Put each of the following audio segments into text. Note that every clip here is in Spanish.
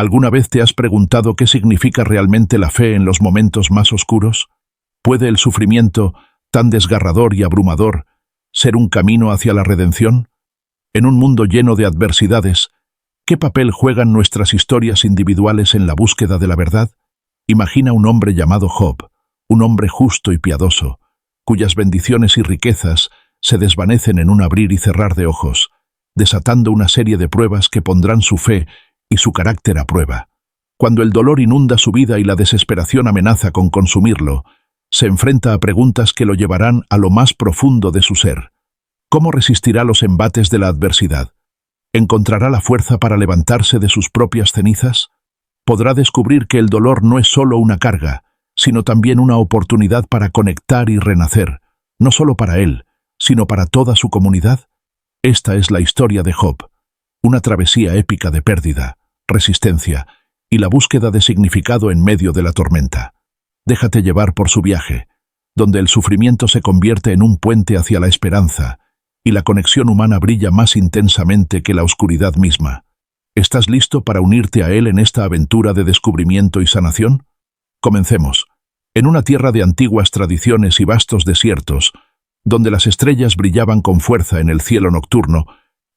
¿Alguna vez te has preguntado qué significa realmente la fe en los momentos más oscuros? ¿Puede el sufrimiento, tan desgarrador y abrumador, ser un camino hacia la redención? En un mundo lleno de adversidades, ¿qué papel juegan nuestras historias individuales en la búsqueda de la verdad? Imagina un hombre llamado Job, un hombre justo y piadoso, cuyas bendiciones y riquezas se desvanecen en un abrir y cerrar de ojos, desatando una serie de pruebas que pondrán su fe y su carácter a prueba. Cuando el dolor inunda su vida y la desesperación amenaza con consumirlo, se enfrenta a preguntas que lo llevarán a lo más profundo de su ser. ¿Cómo resistirá los embates de la adversidad? ¿Encontrará la fuerza para levantarse de sus propias cenizas? ¿Podrá descubrir que el dolor no es solo una carga, sino también una oportunidad para conectar y renacer, no solo para él, sino para toda su comunidad? Esta es la historia de Job, una travesía épica de pérdida, resistencia y la búsqueda de significado en medio de la tormenta. Déjate llevar por su viaje, donde el sufrimiento se convierte en un puente hacia la esperanza y la conexión humana brilla más intensamente que la oscuridad misma. ¿Estás listo para unirte a él en esta aventura de descubrimiento y sanación? Comencemos. En una tierra de antiguas tradiciones y vastos desiertos, donde las estrellas brillaban con fuerza en el cielo nocturno,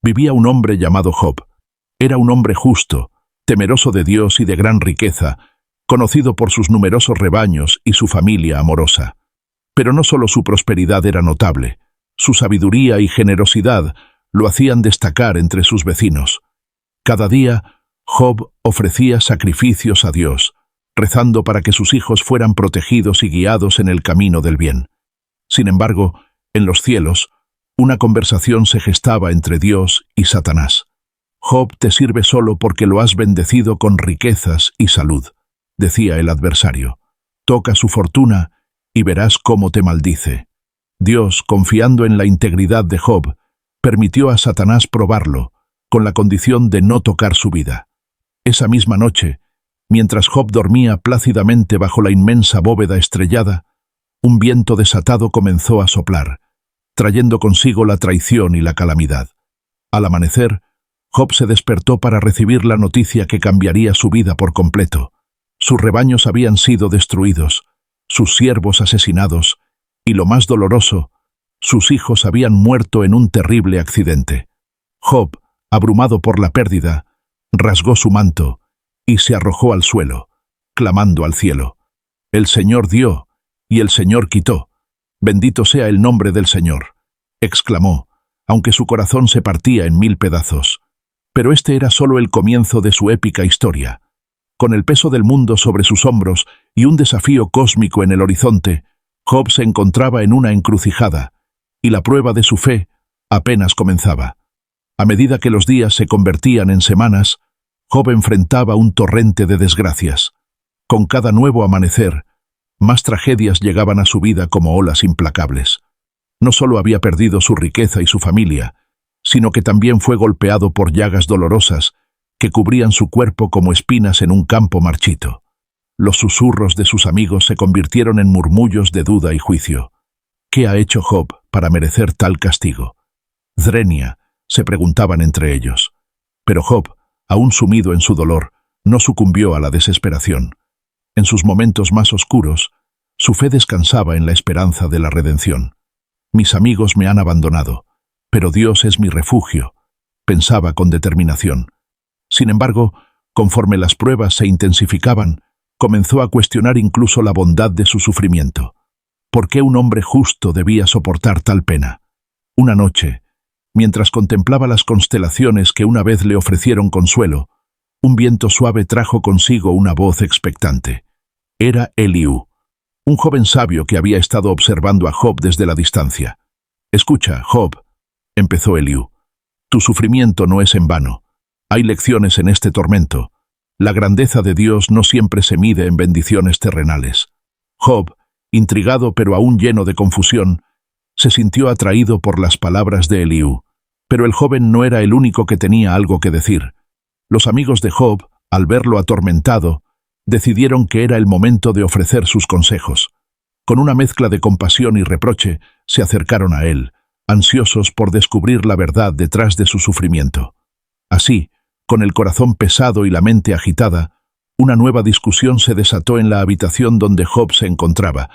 vivía un hombre llamado Job. Era un hombre justo, temeroso de Dios y de gran riqueza, conocido por sus numerosos rebaños y su familia amorosa. Pero no solo su prosperidad era notable, su sabiduría y generosidad lo hacían destacar entre sus vecinos. Cada día, Job ofrecía sacrificios a Dios, rezando para que sus hijos fueran protegidos y guiados en el camino del bien. Sin embargo, en los cielos, una conversación se gestaba entre Dios y Satanás. Job te sirve solo porque lo has bendecido con riquezas y salud, decía el adversario. Toca su fortuna y verás cómo te maldice. Dios, confiando en la integridad de Job, permitió a Satanás probarlo, con la condición de no tocar su vida. Esa misma noche, mientras Job dormía plácidamente bajo la inmensa bóveda estrellada, un viento desatado comenzó a soplar, trayendo consigo la traición y la calamidad. Al amanecer, Job se despertó para recibir la noticia que cambiaría su vida por completo. Sus rebaños habían sido destruidos, sus siervos asesinados, y lo más doloroso, sus hijos habían muerto en un terrible accidente. Job, abrumado por la pérdida, rasgó su manto y se arrojó al suelo, clamando al cielo. El Señor dio y el Señor quitó. Bendito sea el nombre del Señor, exclamó, aunque su corazón se partía en 1000 pedazos. Pero este era solo el comienzo de su épica historia. Con el peso del mundo sobre sus hombros y un desafío cósmico en el horizonte, Job se encontraba en una encrucijada, y la prueba de su fe apenas comenzaba. A medida que los días se convertían en semanas, Job enfrentaba un torrente de desgracias. Con cada nuevo amanecer, más tragedias llegaban a su vida como olas implacables. No solo había perdido su riqueza y su familia, sino que también fue golpeado por llagas dolorosas que cubrían su cuerpo como espinas en un campo marchito. Los susurros de sus amigos se convirtieron en murmullos de duda y juicio. ¿Qué ha hecho Job para merecer tal castigo? Drenia, se preguntaban entre ellos. Pero Job, aún sumido en su dolor, no sucumbió a la desesperación. En sus momentos más oscuros, su fe descansaba en la esperanza de la redención. Mis amigos me han abandonado, pero Dios es mi refugio, pensaba con determinación. Sin embargo, conforme las pruebas se intensificaban, comenzó a cuestionar incluso la bondad de su sufrimiento. ¿Por qué un hombre justo debía soportar tal pena? Una noche, mientras contemplaba las constelaciones que una vez le ofrecieron consuelo, un viento suave trajo consigo una voz expectante. Era Eliú, un joven sabio que había estado observando a Job desde la distancia. «Escucha, Job», empezó Eliú, «tu sufrimiento no es en vano. Hay lecciones en este tormento. La grandeza de Dios no siempre se mide en bendiciones terrenales». Job, intrigado pero aún lleno de confusión, se sintió atraído por las palabras de Eliú. Pero el joven no era el único que tenía algo que decir. Los amigos de Job, al verlo atormentado, decidieron que era el momento de ofrecer sus consejos. Con una mezcla de compasión y reproche, se acercaron a él, ansiosos por descubrir la verdad detrás de su sufrimiento. Así, Con el corazón pesado y la mente agitada, una nueva discusión se desató en la habitación donde Job se encontraba,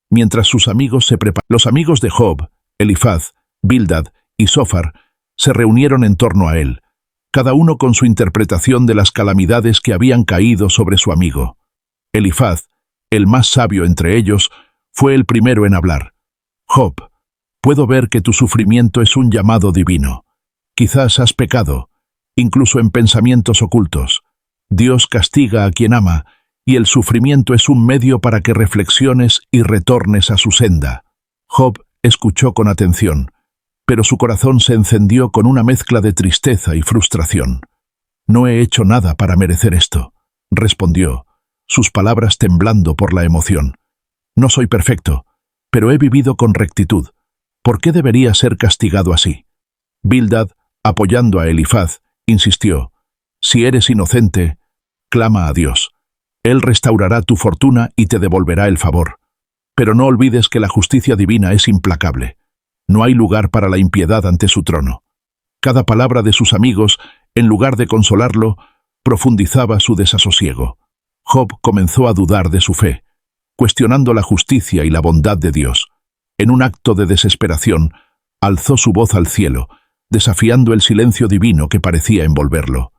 mientras sus amigos se preparaban. Los amigos de Job, Elifaz, Bildad y Zofar, se reunieron en torno a él, cada uno con su interpretación de las calamidades que habían caído sobre su amigo. Elifaz, el más sabio entre ellos, fue el primero en hablar. Job, puedo ver que tu sufrimiento es un llamado divino. Quizás has pecado, incluso en pensamientos ocultos. Dios castiga a quien ama, y el sufrimiento es un medio para que reflexiones y retornes a su senda. Job escuchó con atención, pero su corazón se encendió con una mezcla de tristeza y frustración. No he hecho nada para merecer esto, respondió, sus palabras temblando por la emoción. No soy perfecto, pero he vivido con rectitud. ¿Por qué debería ser castigado así? Bildad, apoyando a Elifaz, insistió, si eres inocente, clama a Dios. Él restaurará tu fortuna y te devolverá el favor. Pero no olvides que la justicia divina es implacable. No hay lugar para la impiedad ante su trono. Cada palabra de sus amigos, en lugar de consolarlo, profundizaba su desasosiego. Job comenzó a dudar de su fe, cuestionando la justicia y la bondad de Dios. En un acto de desesperación, alzó su voz al cielo, desafiando el silencio divino que parecía envolverlo.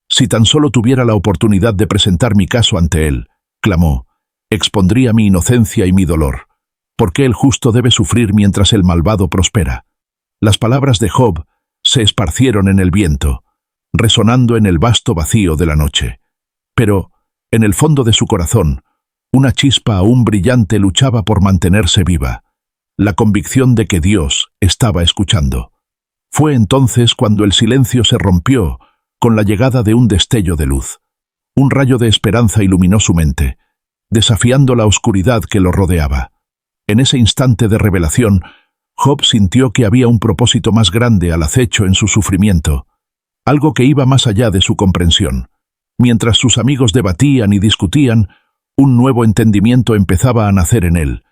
Si tan solo tuviera la oportunidad de presentar mi caso ante él, clamó, expondría mi inocencia y mi dolor. ¿Por qué el justo debe sufrir mientras el malvado prospera? Las palabras de Job se esparcieron en el viento, resonando en el vasto vacío de la noche. Pero, en el fondo de su corazón, una chispa aún brillante luchaba por mantenerse viva, la convicción de que Dios estaba escuchando. Fue entonces cuando el silencio se rompió con la llegada de un destello de luz. Un rayo de esperanza iluminó su mente, desafiando la oscuridad que lo rodeaba. En ese instante de revelación, Job sintió que había un propósito más grande al acecho en su sufrimiento, algo que iba más allá de su comprensión. Mientras sus amigos debatían y discutían, un nuevo entendimiento empezaba a nacer en él,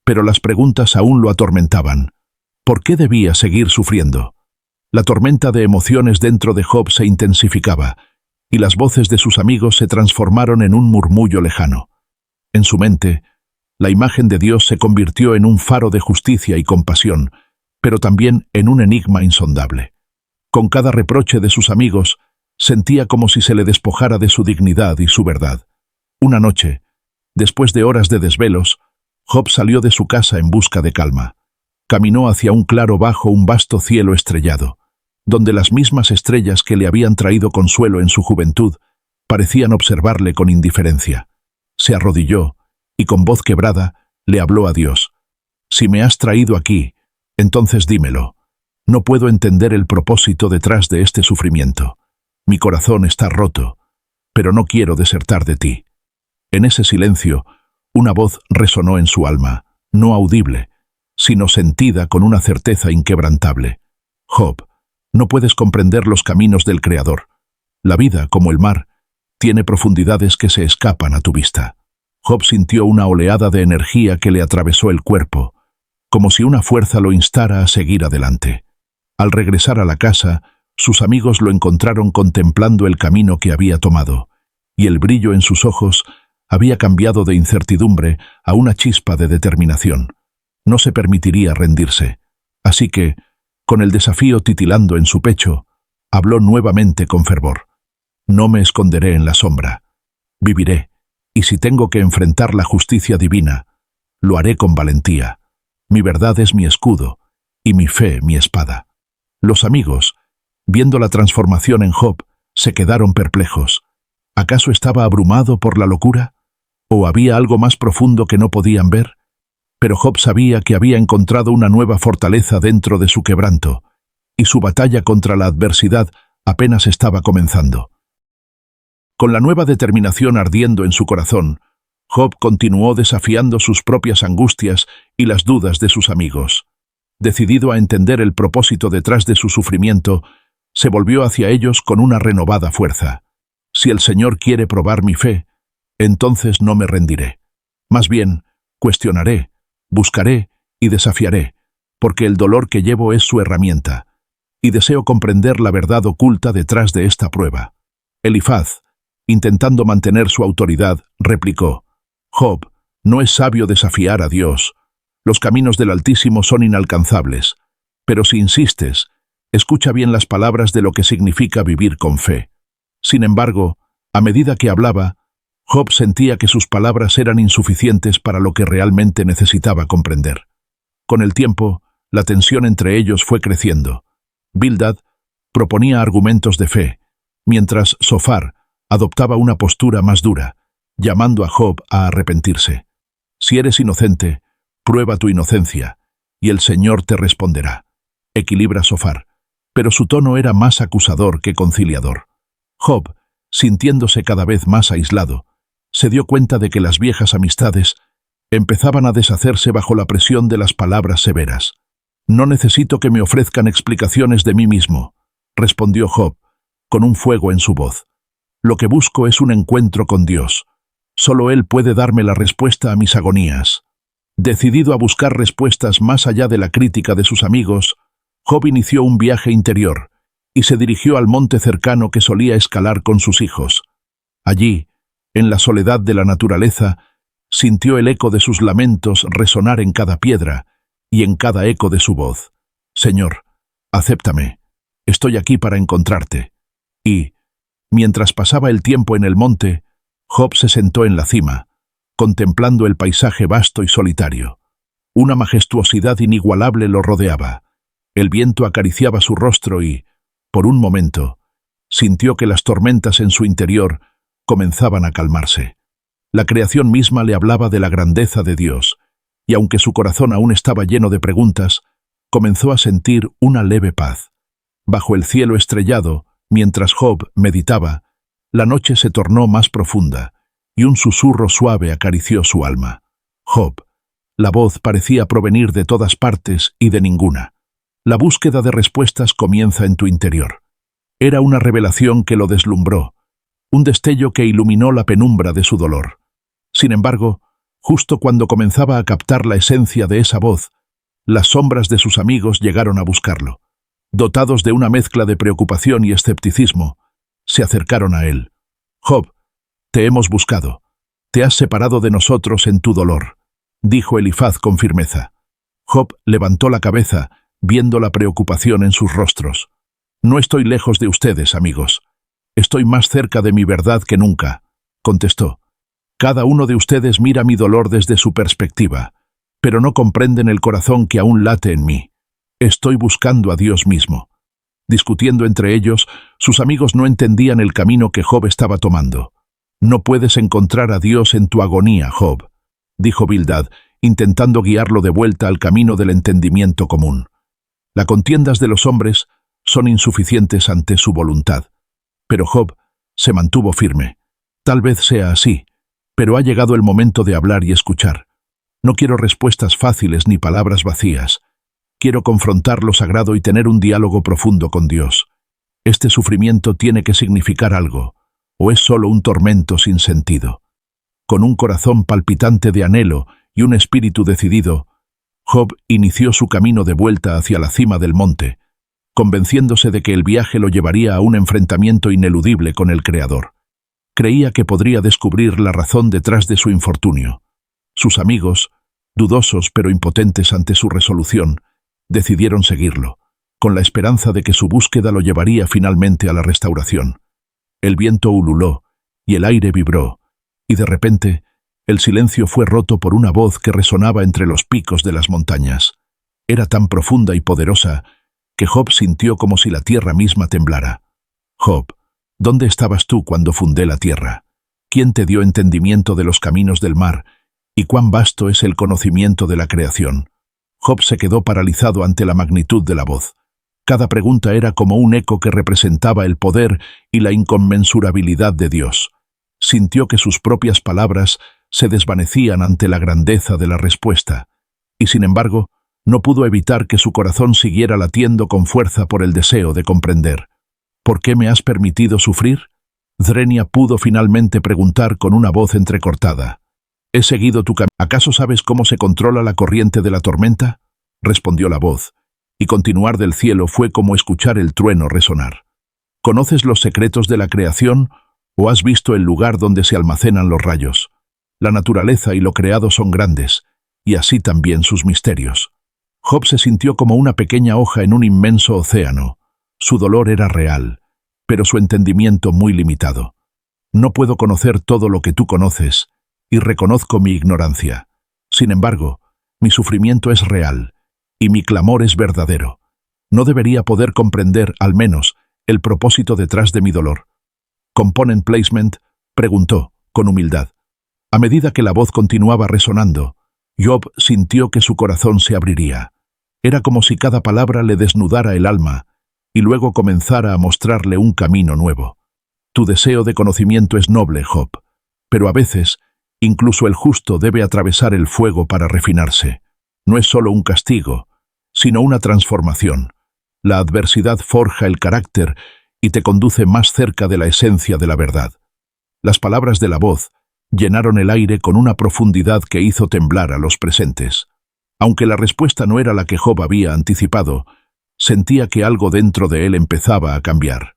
pero las preguntas aún lo atormentaban. ¿Por qué debía seguir sufriendo? La tormenta de emociones dentro de Job se intensificaba, y las voces de sus amigos se transformaron en un murmullo lejano. En su mente, la imagen de Dios se convirtió en un faro de justicia y compasión, pero también en un enigma insondable. Con cada reproche de sus amigos, sentía como si se le despojara de su dignidad y su verdad. Una noche, después de horas de desvelos, Job salió de su casa en busca de calma. Caminó hacia un claro bajo un vasto cielo estrellado, donde las mismas estrellas que le habían traído consuelo en su juventud parecían observarle con indiferencia. Se arrodilló y con voz quebrada le habló a Dios. Si me has traído aquí, entonces dímelo. No puedo entender el propósito detrás de este sufrimiento. Mi corazón está roto, pero no quiero desertar de ti. En ese silencio, una voz resonó en su alma, no audible, sino sentida con una certeza inquebrantable. Job, no puedes comprender los caminos del Creador. La vida, como el mar, tiene profundidades que se escapan a tu vista. Job sintió una oleada de energía que le atravesó el cuerpo, como si una fuerza lo instara a seguir adelante. Al regresar a la casa, sus amigos lo encontraron contemplando el camino que había tomado, y el brillo en sus ojos había cambiado de incertidumbre a una chispa de determinación. No se permitiría rendirse, así que, con el desafío titilando en su pecho, habló nuevamente con fervor. No me esconderé en la sombra. Viviré, y si tengo que enfrentar la justicia divina, lo haré con valentía. Mi verdad es mi escudo, y mi fe mi espada. Los amigos, viendo la transformación en Job, se quedaron perplejos. ¿Acaso estaba abrumado por la locura? ¿O había algo más profundo que no podían ver? Pero Job sabía que había encontrado una nueva fortaleza dentro de su quebranto, y su batalla contra la adversidad apenas estaba comenzando. Con la nueva determinación ardiendo en su corazón, Job continuó desafiando sus propias angustias y las dudas de sus amigos. Decidido a entender el propósito detrás de su sufrimiento, se volvió hacia ellos con una renovada fuerza. Si el Señor quiere probar mi fe, entonces no me rendiré. Más bien, cuestionaré, buscaré y desafiaré, porque el dolor que llevo es su herramienta, y deseo comprender la verdad oculta detrás de esta prueba. Elifaz, intentando mantener su autoridad, replicó: Job, no es sabio desafiar a Dios. Los caminos del Altísimo son inalcanzables. Pero si insistes, escucha bien las palabras de lo que significa vivir con fe. Sin embargo, a medida que hablaba, Job sentía que sus palabras eran insuficientes para lo que realmente necesitaba comprender. Con el tiempo, la tensión entre ellos fue creciendo. Bildad proponía argumentos de fe, mientras Zofar adoptaba una postura más dura, llamando a Job a arrepentirse. Si eres inocente, prueba tu inocencia, y el Señor te responderá. Equilibra Zofar, pero su tono era más acusador que conciliador. Job, sintiéndose cada vez más aislado, se dio cuenta de que las viejas amistades empezaban a deshacerse bajo la presión de las palabras severas. «No necesito que me ofrezcan explicaciones de mí mismo», respondió Job, con un fuego en su voz. «Lo que busco es un encuentro con Dios. Solo Él puede darme la respuesta a mis agonías». Decidido a buscar respuestas más allá de la crítica de sus amigos, Job inició un viaje interior y se dirigió al monte cercano que solía escalar con sus hijos. Allí, en la soledad de la naturaleza, sintió el eco de sus lamentos resonar en cada piedra y en cada eco de su voz. «Señor, acéptame. Estoy aquí para encontrarte». Y, mientras pasaba el tiempo en el monte, Job se sentó en la cima, contemplando el paisaje vasto y solitario. Una majestuosidad inigualable lo rodeaba. El viento acariciaba su rostro y, por un momento, sintió que las tormentas en su interior comenzaban a calmarse. La creación misma le hablaba de la grandeza de Dios, y aunque su corazón aún estaba lleno de preguntas, comenzó a sentir una leve paz. Bajo el cielo estrellado, mientras Job meditaba, la noche se tornó más profunda, y un susurro suave acarició su alma. «Job». La voz parecía provenir de todas partes y de ninguna. La búsqueda de respuestas comienza en tu interior. Era una revelación que lo deslumbró, un destello que iluminó la penumbra de su dolor. Sin embargo, justo cuando comenzaba a captar la esencia de esa voz, las sombras de sus amigos llegaron a buscarlo. Dotados de una mezcla de preocupación y escepticismo, se acercaron a él. «Job, te hemos buscado. Te has separado de nosotros en tu dolor», dijo Elifaz con firmeza. Job levantó la cabeza, viendo la preocupación en sus rostros. «No estoy lejos de ustedes, amigos. Estoy más cerca de mi verdad que nunca», contestó. «Cada uno de ustedes mira mi dolor desde su perspectiva, pero no comprenden el corazón que aún late en mí. Estoy buscando a Dios mismo». Discutiendo entre ellos, sus amigos no entendían el camino que Job estaba tomando. «No puedes encontrar a Dios en tu agonía, Job», dijo Bildad, intentando guiarlo de vuelta al camino del entendimiento común. Las contiendas de los hombres son insuficientes ante su voluntad. Pero Job se mantuvo firme. «Tal vez sea así, pero ha llegado el momento de hablar y escuchar. No quiero respuestas fáciles ni palabras vacías. Quiero confrontar lo sagrado y tener un diálogo profundo con Dios. Este sufrimiento tiene que significar algo, o es solo un tormento sin sentido». Con un corazón palpitante de anhelo y un espíritu decidido, Job inició su camino de vuelta hacia la cima del monte, convenciéndose de que el viaje lo llevaría a un enfrentamiento ineludible con el Creador. Creía que podría descubrir la razón detrás de su infortunio. Sus amigos, dudosos pero impotentes ante su resolución, decidieron seguirlo, con la esperanza de que su búsqueda lo llevaría finalmente a la restauración. El viento ululó y el aire vibró, y de repente el silencio fue roto por una voz que resonaba entre los picos de las montañas. Era tan profunda y poderosa que Job sintió como si la tierra misma temblara. «Job, ¿dónde estabas tú cuando fundé la tierra? ¿Quién te dio entendimiento de los caminos del mar? ¿Y cuán vasto es el conocimiento de la creación?» Job se quedó paralizado ante la magnitud de la voz. Cada pregunta era como un eco que representaba el poder y la inconmensurabilidad de Dios. Sintió que sus propias palabras se desvanecían ante la grandeza de la respuesta, y sin embargo, no pudo evitar que su corazón siguiera latiendo con fuerza por el deseo de comprender. «¿Por qué me has permitido sufrir?», Drenia pudo finalmente preguntar con una voz entrecortada. «He seguido tu camino. ¿Acaso sabes cómo se controla la corriente de la tormenta?», respondió la voz, y continuar del cielo fue como escuchar el trueno resonar. ¿Conoces los secretos de la creación o has visto el lugar donde se almacenan los rayos? La naturaleza y lo creado son grandes, y así también sus misterios. Job se sintió como una pequeña hoja en un inmenso océano. Su dolor era real, pero su entendimiento muy limitado. No puedo conocer todo lo que tú conoces, y reconozco mi ignorancia. Sin embargo, mi sufrimiento es real, y mi clamor es verdadero. No debería poder comprender, al menos, el propósito detrás de mi dolor. «¿Component placement?», preguntó, con humildad. A medida que la voz continuaba resonando, Job sintió que su corazón se abriría. Era como si cada palabra le desnudara el alma y luego comenzara a mostrarle un camino nuevo. Tu deseo de conocimiento es noble, Job, pero a veces, incluso el justo debe atravesar el fuego para refinarse. No es solo un castigo, sino una transformación. La adversidad forja el carácter y te conduce más cerca de la esencia de la verdad. Las palabras de la voz llenaron el aire con una profundidad que hizo temblar a los presentes. Aunque la respuesta no era la que Job había anticipado, sentía que algo dentro de él empezaba a cambiar.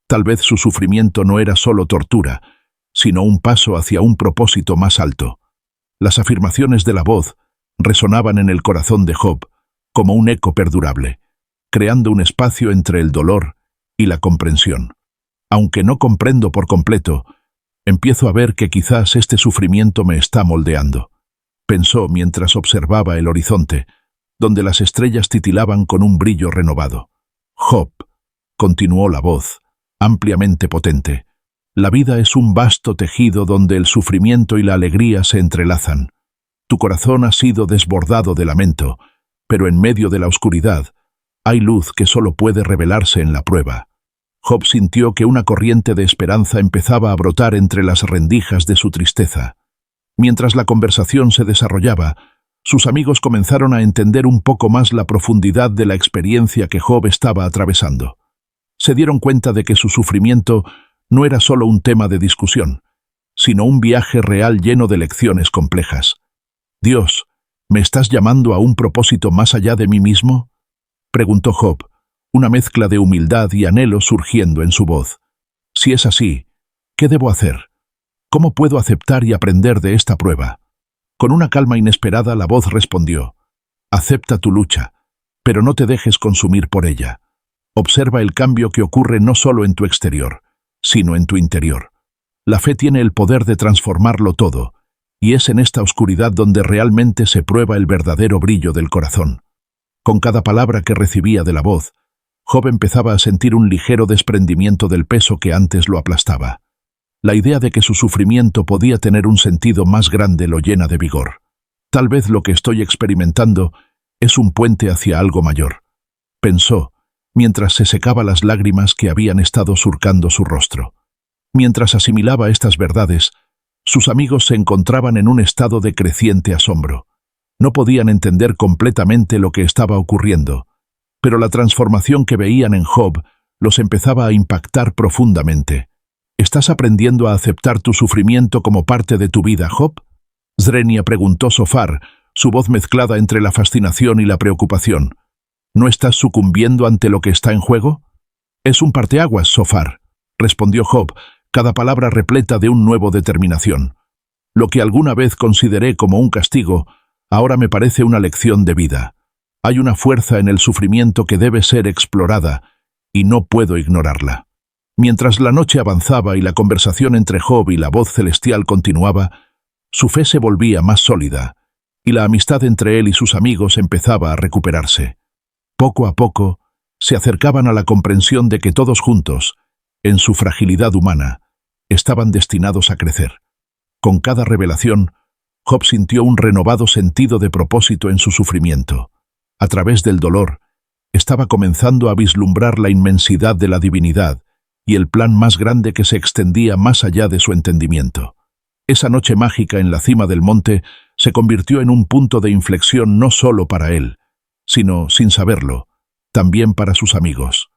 Tal vez su sufrimiento no era solo tortura, sino un paso hacia un propósito más alto. Las afirmaciones de la voz resonaban en el corazón de Job como un eco perdurable, creando un espacio entre el dolor y la comprensión. Aunque no comprendo por completo, empiezo a ver que quizás este sufrimiento me está moldeando, pensó mientras observaba el horizonte, donde las estrellas titilaban con un brillo renovado. Job, continuó la voz, ampliamente potente, la vida es un vasto tejido donde el sufrimiento y la alegría se entrelazan. Tu corazón ha sido desbordado de lamento, pero en medio de la oscuridad hay luz que solo puede revelarse en la prueba. Job sintió que una corriente de esperanza empezaba a brotar entre las rendijas de su tristeza. Mientras la conversación se desarrollaba, sus amigos comenzaron a entender un poco más la profundidad de la experiencia que Job estaba atravesando. Se dieron cuenta de que su sufrimiento no era solo un tema de discusión, sino un viaje real lleno de lecciones complejas. «Dios, ¿me estás llamando a un propósito más allá de mí mismo?», preguntó Job, una mezcla de humildad y anhelo surgiendo en su voz. «Si es así, ¿qué debo hacer? ¿Cómo puedo aceptar y aprender de esta prueba?». Con una calma inesperada la voz respondió: «Acepta tu lucha, pero no te dejes consumir por ella. Observa el cambio que ocurre no solo en tu exterior, sino en tu interior. La fe tiene el poder de transformarlo todo, y es en esta oscuridad donde realmente se prueba el verdadero brillo del corazón». Con cada palabra que recibía de la voz, Job empezaba a sentir un ligero desprendimiento del peso que antes lo aplastaba. La idea de que su sufrimiento podía tener un sentido más grande lo llena de vigor. Tal vez lo que estoy experimentando es un puente hacia algo mayor, pensó, mientras se secaba las lágrimas que habían estado surcando su rostro. Mientras asimilaba estas verdades, sus amigos se encontraban en un estado de creciente asombro. No podían entender completamente lo que estaba ocurriendo, pero la transformación que veían en Job los empezaba a impactar profundamente. ¿Estás aprendiendo a aceptar tu sufrimiento como parte de tu vida, Job?, Zrenia preguntó Sofar, su voz mezclada entre la fascinación y la preocupación. ¿No estás sucumbiendo ante lo que está en juego? Es un parteaguas, Sofar, respondió Job, cada palabra repleta de un nuevo determinación. Lo que alguna vez consideré como un castigo, ahora me parece una lección de vida. Hay una fuerza en el sufrimiento que debe ser explorada, y no puedo ignorarla. Mientras la noche avanzaba y la conversación entre Job y la voz celestial continuaba, su fe se volvía más sólida, y la amistad entre él y sus amigos empezaba a recuperarse. Poco a poco, se acercaban a la comprensión de que todos juntos, en su fragilidad humana, estaban destinados a crecer. Con cada revelación, Job sintió un renovado sentido de propósito en su sufrimiento. A través del dolor, estaba comenzando a vislumbrar la inmensidad de la divinidad y el plan más grande que se extendía más allá de su entendimiento. Esa noche mágica en la cima del monte se convirtió en un punto de inflexión no solo para él, sino, sin saberlo, también para sus amigos.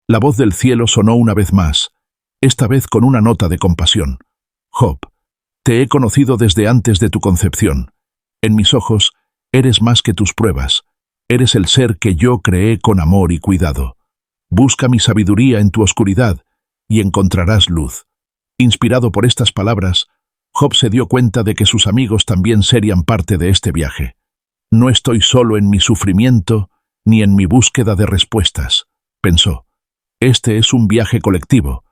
La voz del cielo sonó una vez más, esta vez con una nota de compasión. Job, te he conocido desde antes de tu concepción. En mis ojos, eres más que tus pruebas. Eres el ser que yo creé con amor y cuidado. Busca mi sabiduría en tu oscuridad y encontrarás luz. Inspirado por estas palabras, Job se dio cuenta de que sus amigos también serían parte de este viaje. No estoy solo en mi sufrimiento ni en mi búsqueda de respuestas, pensó. Este es un viaje colectivo,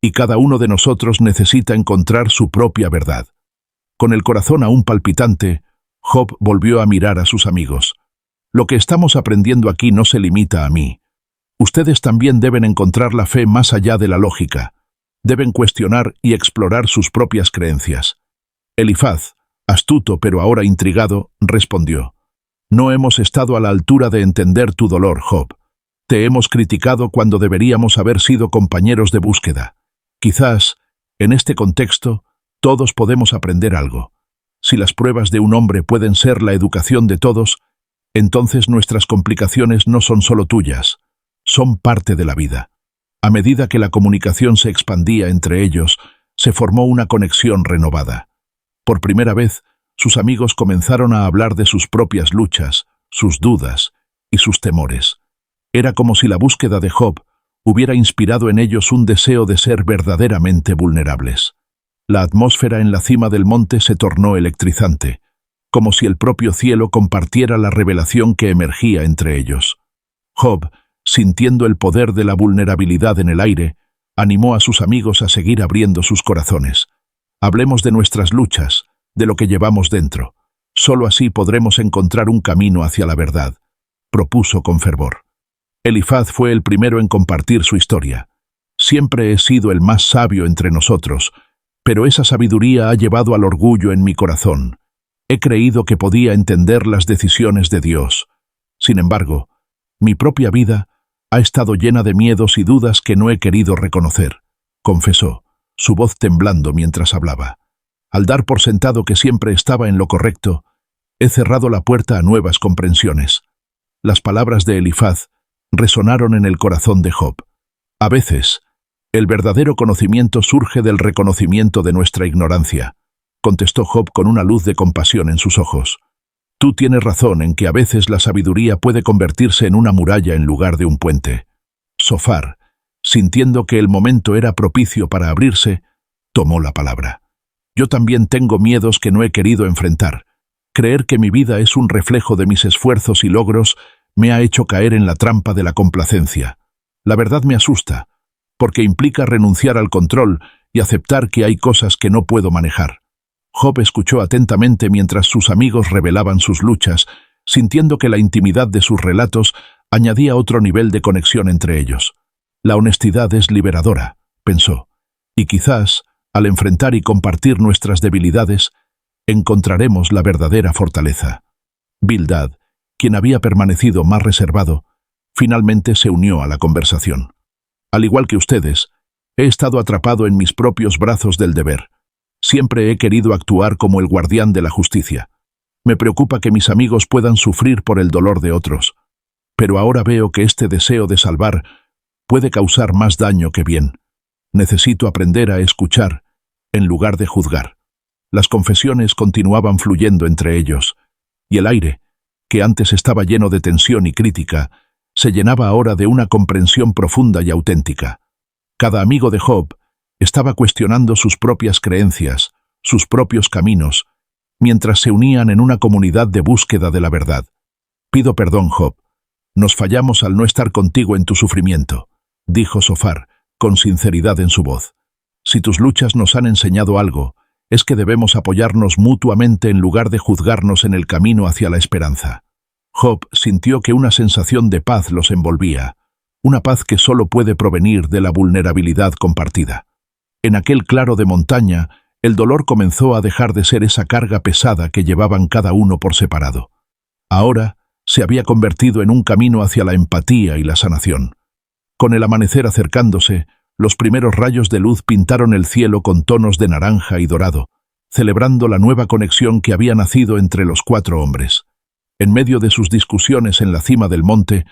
y cada uno de nosotros necesita encontrar su propia verdad. Con el corazón aún palpitante, Job volvió a mirar a sus amigos. Lo que estamos aprendiendo aquí no se limita a mí. Ustedes también deben encontrar la fe más allá de la lógica. Deben cuestionar y explorar sus propias creencias. Elifaz, astuto pero ahora intrigado, respondió: No hemos estado a la altura de entender tu dolor, Job. Te hemos criticado cuando deberíamos haber sido compañeros de búsqueda. Quizás, en este contexto, todos podemos aprender algo. Si las pruebas de un hombre pueden ser la educación de todos, entonces nuestras complicaciones no son solo tuyas, son parte de la vida. A medida que la comunicación se expandía entre ellos, se formó una conexión renovada. Por primera vez, sus amigos comenzaron a hablar de sus propias luchas, sus dudas y sus temores. Era como si la búsqueda de Job hubiera inspirado en ellos un deseo de ser verdaderamente vulnerables. La atmósfera en la cima del monte se tornó electrizante, como si el propio cielo compartiera la revelación que emergía entre ellos. Job, sintiendo el poder de la vulnerabilidad en el aire, animó a sus amigos a seguir abriendo sus corazones. Hablemos de nuestras luchas, de lo que llevamos dentro. Solo así podremos encontrar un camino hacia la verdad, propuso con fervor. Elifaz fue el primero en compartir su historia. Siempre he sido el más sabio entre nosotros, pero esa sabiduría ha llevado al orgullo en mi corazón. He creído que podía entender las decisiones de Dios. Sin embargo, mi propia vida ha estado llena de miedos y dudas que no he querido reconocer, confesó, su voz temblando mientras hablaba. Al dar por sentado que siempre estaba en lo correcto, he cerrado la puerta a nuevas comprensiones. Las palabras de Elifaz resonaron en el corazón de Job. A veces, el verdadero conocimiento surge del reconocimiento de nuestra ignorancia, contestó Job con una luz de compasión en sus ojos. Tú tienes razón en que a veces la sabiduría puede convertirse en una muralla en lugar de un puente. Sofar, sintiendo que el momento era propicio para abrirse, tomó la palabra. Yo también tengo miedos que no he querido enfrentar. Creer que mi vida es un reflejo de mis esfuerzos y logros me ha hecho caer en la trampa de la complacencia. La verdad me asusta, porque implica renunciar al control y aceptar que hay cosas que no puedo manejar. Job escuchó atentamente mientras sus amigos revelaban sus luchas, sintiendo que la intimidad de sus relatos añadía otro nivel de conexión entre ellos. La honestidad es liberadora, pensó, y quizás, al enfrentar y compartir nuestras debilidades, encontraremos la verdadera fortaleza. Bildad, quien había permanecido más reservado, finalmente se unió a la conversación. Al igual que ustedes, he estado atrapado en mis propios brazos del deber. Siempre he querido actuar como el guardián de la justicia. Me preocupa que mis amigos puedan sufrir por el dolor de otros, pero ahora veo que este deseo de salvar puede causar más daño que bien. Necesito aprender a escuchar, en lugar de juzgar. Las confesiones continuaban fluyendo entre ellos, y el aire, que antes estaba lleno de tensión y crítica, se llenaba ahora de una comprensión profunda y auténtica. Cada amigo de Job estaba cuestionando sus propias creencias, sus propios caminos, mientras se unían en una comunidad de búsqueda de la verdad. Pido perdón, Job. Nos fallamos al no estar contigo en tu sufrimiento, dijo Sofar, con sinceridad en su voz. Si tus luchas nos han enseñado algo, es que debemos apoyarnos mutuamente en lugar de juzgarnos en el camino hacia la esperanza. Job sintió que una sensación de paz los envolvía, una paz que solo puede provenir de la vulnerabilidad compartida. En aquel claro de montaña, el dolor comenzó a dejar de ser esa carga pesada que llevaban cada uno por separado. Ahora se había convertido en un camino hacia la empatía y la sanación. Con el amanecer acercándose, los primeros rayos de luz pintaron el cielo con tonos de naranja y dorado, celebrando la nueva conexión que había nacido entre los 4 hombres. En medio de sus discusiones en la cima del monte,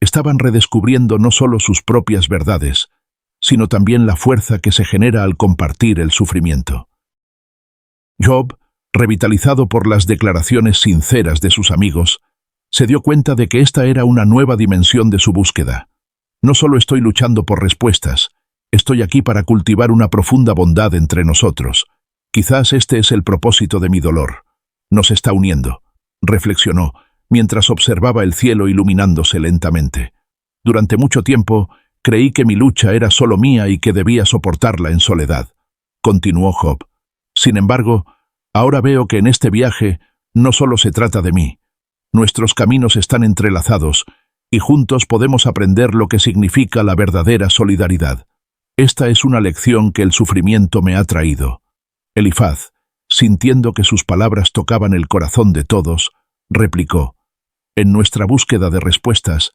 estaban redescubriendo no solo sus propias verdades, sino también la fuerza que se genera al compartir el sufrimiento. Job, revitalizado por las declaraciones sinceras de sus amigos, se dio cuenta de que esta era una nueva dimensión de su búsqueda. No solo estoy luchando por respuestas, estoy aquí para cultivar una profunda bondad entre nosotros. Quizás este es el propósito de mi dolor. Nos está uniendo, reflexionó, mientras observaba el cielo iluminándose lentamente. Durante mucho tiempo, creí que mi lucha era solo mía y que debía soportarla en soledad, continuó Job. Sin embargo, ahora veo que en este viaje no solo se trata de mí. Nuestros caminos están entrelazados y juntos podemos aprender lo que significa la verdadera solidaridad. Esta es una lección que el sufrimiento me ha traído. Elifaz, sintiendo que sus palabras tocaban el corazón de todos, replicó: en nuestra búsqueda de respuestas,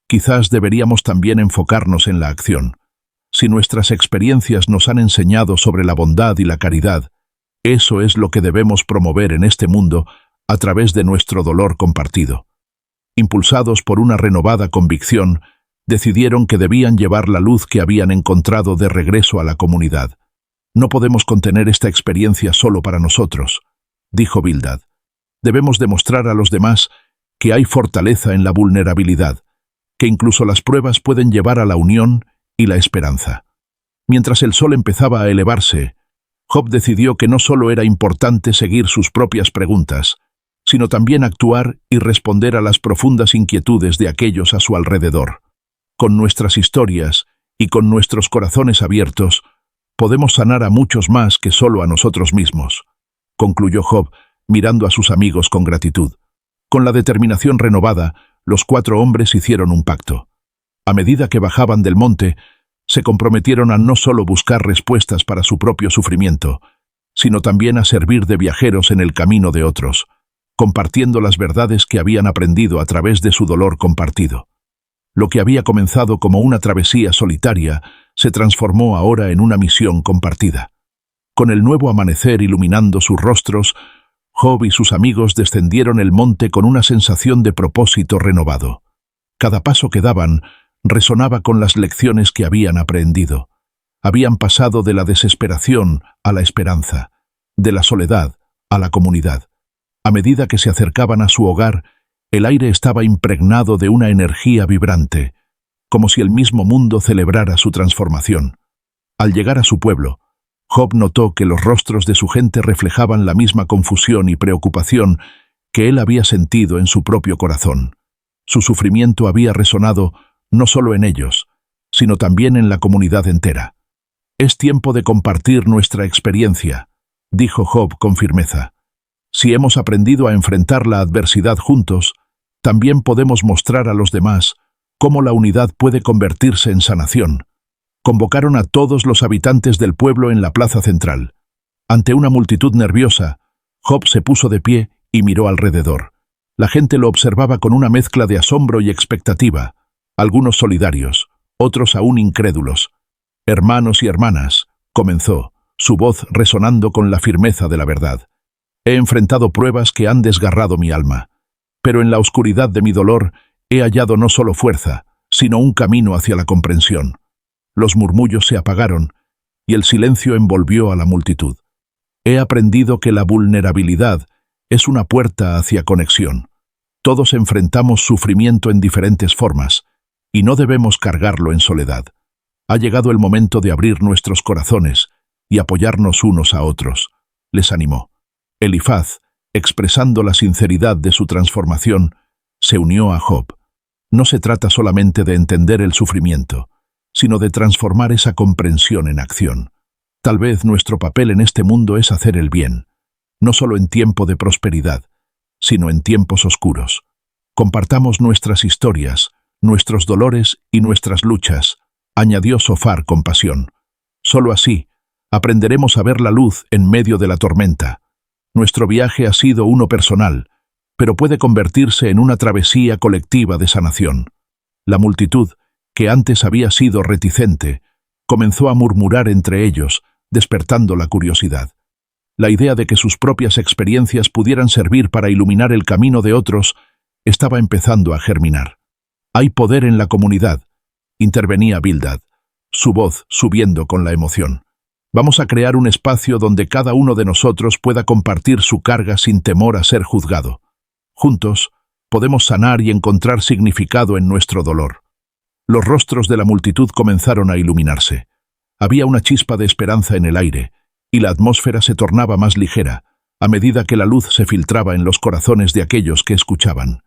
quizás deberíamos también enfocarnos en la acción. Si nuestras experiencias nos han enseñado sobre la bondad y la caridad, eso es lo que debemos promover en este mundo a través de nuestro dolor compartido. Impulsados por una renovada convicción, decidieron que debían llevar la luz que habían encontrado de regreso a la comunidad. No podemos contener esta experiencia solo para nosotros, dijo Bildad. Debemos demostrar a los demás que hay fortaleza en la vulnerabilidad, que incluso las pruebas pueden llevar a la unión y la esperanza. Mientras el sol empezaba a elevarse, Job decidió que no solo era importante seguir sus propias preguntas, sino también actuar y responder a las profundas inquietudes de aquellos a su alrededor. Con nuestras historias y con nuestros corazones abiertos, podemos sanar a muchos más que solo a nosotros mismos, concluyó Job, mirando a sus amigos con gratitud. Con la determinación renovada, los 4 hombres hicieron un pacto. A medida que bajaban del monte, se comprometieron a no solo buscar respuestas para su propio sufrimiento, sino también a servir de viajeros en el camino de otros, compartiendo las verdades que habían aprendido a través de su dolor compartido. Lo que había comenzado como una travesía solitaria se transformó ahora en una misión compartida. Con el nuevo amanecer iluminando sus rostros, Job y sus amigos descendieron el monte con una sensación de propósito renovado. Cada paso que daban resonaba con las lecciones que habían aprendido. Habían pasado de la desesperación a la esperanza, de la soledad a la comunidad. A medida que se acercaban a su hogar, el aire estaba impregnado de una energía vibrante, como si el mismo mundo celebrara su transformación. Al llegar a su pueblo, Job notó que los rostros de su gente reflejaban la misma confusión y preocupación que él había sentido en su propio corazón. Su sufrimiento había resonado no solo en ellos, sino también en la comunidad entera. Es tiempo de compartir nuestra experiencia, dijo Job con firmeza. Si hemos aprendido a enfrentar la adversidad juntos, también podemos mostrar a los demás cómo la unidad puede convertirse en sanación. Convocaron a todos los habitantes del pueblo en la plaza central. Ante una multitud nerviosa, Job se puso de pie y miró alrededor. La gente lo observaba con una mezcla de asombro y expectativa, algunos solidarios, otros aún incrédulos. «Hermanos y hermanas», comenzó, su voz resonando con la firmeza de la verdad. «He enfrentado pruebas que han desgarrado mi alma, pero en la oscuridad de mi dolor he hallado no solo fuerza, sino un camino hacia la comprensión». Los murmullos se apagaron y el silencio envolvió a la multitud. He aprendido que la vulnerabilidad es una puerta hacia conexión. Todos enfrentamos sufrimiento en diferentes formas y no debemos cargarlo en soledad. Ha llegado el momento de abrir nuestros corazones y apoyarnos unos a otros, les animó. Elifaz, expresando la sinceridad de su transformación, se unió a Job. No se trata solamente de entender el sufrimiento, sino de transformar esa comprensión en acción. Tal vez nuestro papel en este mundo es hacer el bien, no solo en tiempo de prosperidad, sino en tiempos oscuros. Compartamos nuestras historias, nuestros dolores y nuestras luchas, añadió Sofar con pasión. Solo así, aprenderemos a ver la luz en medio de la tormenta. Nuestro viaje ha sido uno personal, pero puede convertirse en una travesía colectiva de sanación. La multitud, que antes había sido reticente, comenzó a murmurar entre ellos, despertando la curiosidad. La idea de que sus propias experiencias pudieran servir para iluminar el camino de otros estaba empezando a germinar. «Hay poder en la comunidad», intervenía Bildad, su voz subiendo con la emoción. «Vamos a crear un espacio donde cada uno de nosotros pueda compartir su carga sin temor a ser juzgado. Juntos, podemos sanar y encontrar significado en nuestro dolor». Los rostros de la multitud comenzaron a iluminarse. Había una chispa de esperanza en el aire, y la atmósfera se tornaba más ligera, a medida que la luz se filtraba en los corazones de aquellos que escuchaban.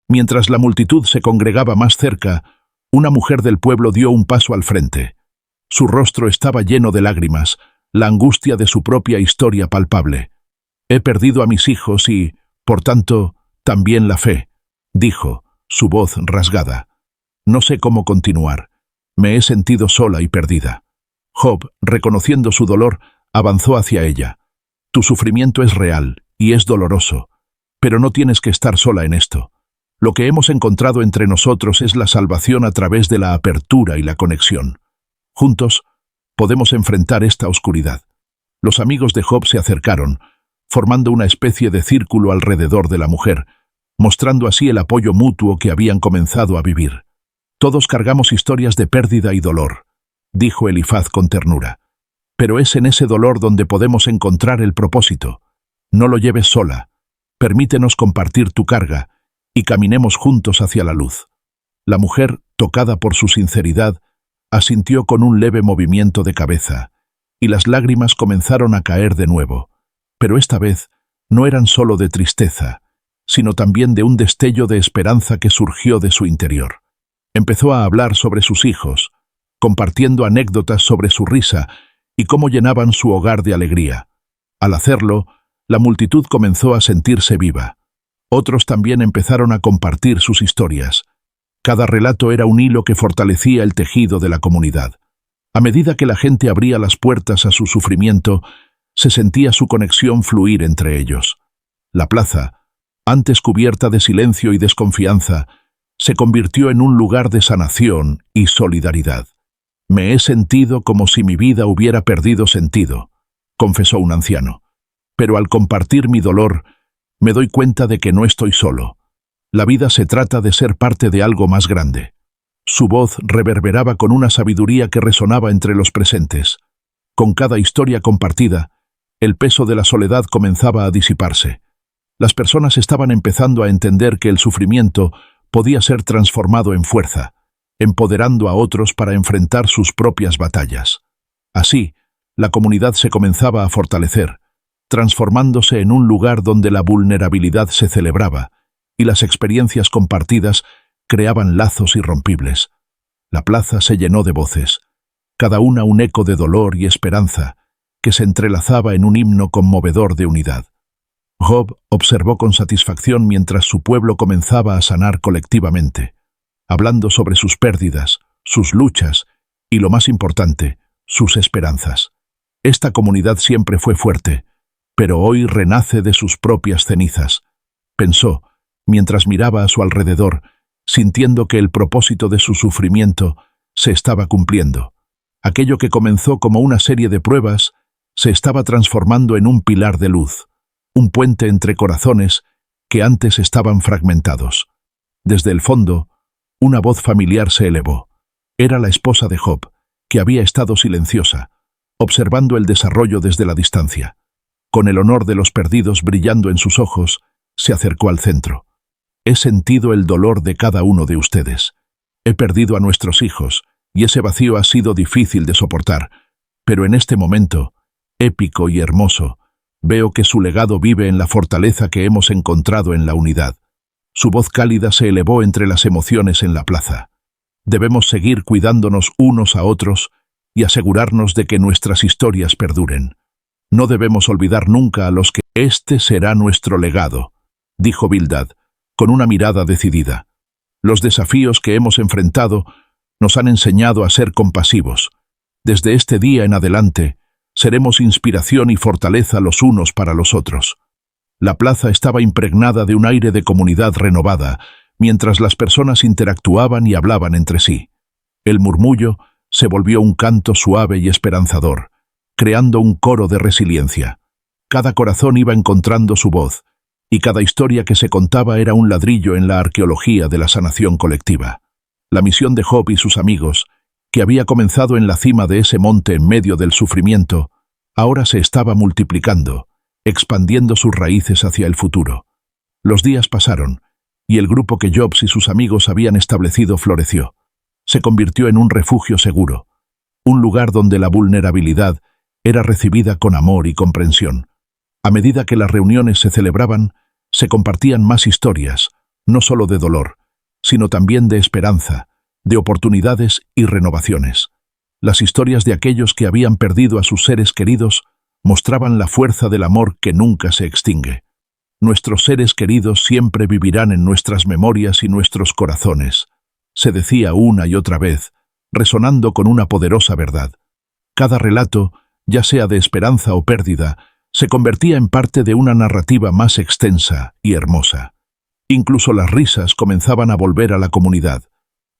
Mientras la multitud se congregaba más cerca, una mujer del pueblo dio un paso al frente. Su rostro estaba lleno de lágrimas, la angustia de su propia historia palpable. «He perdido a mis hijos y, por tanto, también la fe», dijo, su voz rasgada. «No sé cómo continuar. Me he sentido sola y perdida». Job, reconociendo su dolor, avanzó hacia ella. «Tu sufrimiento es real y es doloroso, pero no tienes que estar sola en esto. Lo que hemos encontrado entre nosotros es la salvación a través de la apertura y la conexión. Juntos, podemos enfrentar esta oscuridad». Los amigos de Job se acercaron, formando una especie de círculo alrededor de la mujer, mostrando así el apoyo mutuo que habían comenzado a vivir. «Todos cargamos historias de pérdida y dolor», dijo Elifaz con ternura. «Pero es en ese dolor donde podemos encontrar el propósito. No lo lleves sola. Permítenos compartir tu carga y caminemos juntos hacia la luz». La mujer, tocada por su sinceridad, asintió con un leve movimiento de cabeza, y las lágrimas comenzaron a caer de nuevo. Pero esta vez no eran solo de tristeza, sino también de un destello de esperanza que surgió de su interior. Empezó a hablar sobre sus hijos, compartiendo anécdotas sobre su risa y cómo llenaban su hogar de alegría. Al hacerlo, la multitud comenzó a sentirse viva. Otros también empezaron a compartir sus historias. Cada relato era un hilo que fortalecía el tejido de la comunidad. A medida que la gente abría las puertas a su sufrimiento, se sentía su conexión fluir entre ellos. La plaza, antes cubierta de silencio y desconfianza, se convirtió en un lugar de sanación y solidaridad. «Me he sentido como si mi vida hubiera perdido sentido», confesó un anciano. «Pero al compartir mi dolor, me doy cuenta de que no estoy solo. La vida se trata de ser parte de algo más grande». Su voz reverberaba con una sabiduría que resonaba entre los presentes. Con cada historia compartida, el peso de la soledad comenzaba a disiparse. Las personas estaban empezando a entender que el sufrimiento podía ser transformado en fuerza, empoderando a otros para enfrentar sus propias batallas. Así, la comunidad se comenzaba a fortalecer, transformándose en un lugar donde la vulnerabilidad se celebraba y las experiencias compartidas creaban lazos irrompibles. La plaza se llenó de voces, cada una un eco de dolor y esperanza, que se entrelazaba en un himno conmovedor de unidad. Job observó con satisfacción mientras su pueblo comenzaba a sanar colectivamente, hablando sobre sus pérdidas, sus luchas y, lo más importante, sus esperanzas. Esta comunidad siempre fue fuerte, pero hoy renace de sus propias cenizas, pensó, mientras miraba a su alrededor, sintiendo que el propósito de su sufrimiento se estaba cumpliendo. Aquello que comenzó como una serie de pruebas se estaba transformando en un pilar de luz, un puente entre corazones que antes estaban fragmentados. Desde el fondo, una voz familiar se elevó. Era la esposa de Job, que había estado silenciosa, observando el desarrollo desde la distancia. Con el honor de los perdidos brillando en sus ojos, se acercó al centro. «He sentido el dolor de cada uno de ustedes. He perdido a nuestros hijos, y ese vacío ha sido difícil de soportar. Pero en este momento, épico y hermoso, veo que su legado vive en la fortaleza que hemos encontrado en la unidad». Su voz cálida se elevó entre las emociones en la plaza. «Debemos seguir cuidándonos unos a otros y asegurarnos de que nuestras historias perduren. No debemos olvidar nunca a los que este será nuestro legado», dijo Bildad, con una mirada decidida. «Los desafíos que hemos enfrentado nos han enseñado a ser compasivos. Desde este día en adelante, seremos inspiración y fortaleza los unos para los otros». La plaza estaba impregnada de un aire de comunidad renovada, mientras las personas interactuaban y hablaban entre sí. El murmullo se volvió un canto suave y esperanzador, creando un coro de resiliencia. Cada corazón iba encontrando su voz, y cada historia que se contaba era un ladrillo en la arqueología de la sanación colectiva. La misión de Job y sus amigos, que había comenzado en la cima de ese monte en medio del sufrimiento, ahora se estaba multiplicando, expandiendo sus raíces hacia el futuro. Los días pasaron, y el grupo que Jobs y sus amigos habían establecido floreció. Se convirtió en un refugio seguro, un lugar donde la vulnerabilidad era recibida con amor y comprensión. A medida que las reuniones se celebraban, se compartían más historias, no solo de dolor, sino también de esperanza, de oportunidades y renovaciones. Las historias de aquellos que habían perdido a sus seres queridos mostraban la fuerza del amor que nunca se extingue. Nuestros seres queridos siempre vivirán en nuestras memorias y nuestros corazones, se decía una y otra vez, resonando con una poderosa verdad. Cada relato, ya sea de esperanza o pérdida, se convertía en parte de una narrativa más extensa y hermosa. Incluso las risas comenzaban a volver a la comunidad.